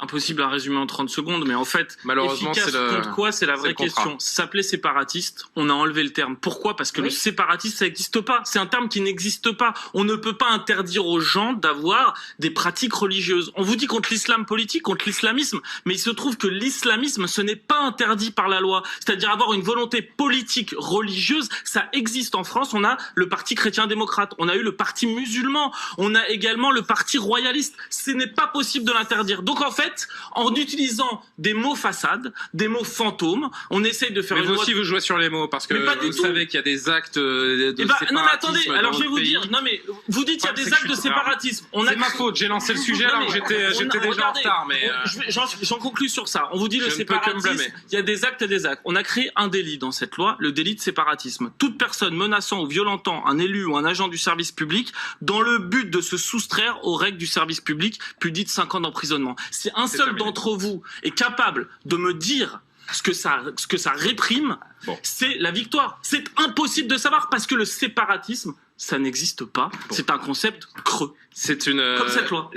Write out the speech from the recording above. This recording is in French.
Impossible à résumer en 30 secondes, mais en fait, malheureusement, efficace contre quoi, c'est la vraie question. Ça s'appelait séparatiste, on a enlevé le terme. Pourquoi? Parce que le séparatisme, ça n'existe pas. C'est un terme qui n'existe pas. On ne peut pas interdire aux gens d'avoir des pratiques religieuses. On vous dit contre l'islam politique, contre l'islamisme, mais il se trouve que l'islamisme, ce n'est pas interdit par la loi. C'est-à-dire avoir une volonté politique religieuse, ça existe en France. On a le parti chrétien-démocrate, on a eu le parti musulman, on a également le parti royaliste. Ce n'est pas possible de l'interdire. Donc en fait, en utilisant des mots façades, des mots fantômes, on essaye de faire mais une vous loi... aussi vous jouez sur les mots, parce que vous savez qu'il y a des actes de séparatisme. Non mais attendez, alors je vais vous dire, non mais vous dites qu'il y a des actes de séparatisme. C'est ma faute, j'ai lancé le sujet alors que j'étais déjà en retard. Mais j'en conclus sur ça. On vous dit le séparatisme, il y a des actes et des actes. On a créé un délit dans cette loi, le délit de séparatisme. Toute personne menaçant ou violentant un élu ou un agent du service public dans le but de se soustraire aux règles du service public, punit de 5 ans d'emprisonnement. Si un seul d'entre vous est capable de me dire ce que ça réprime, c'est la victoire. C'est impossible de savoir parce que le séparatisme, ça n'existe pas. C'est un concept creux. C'est une comme cette loi.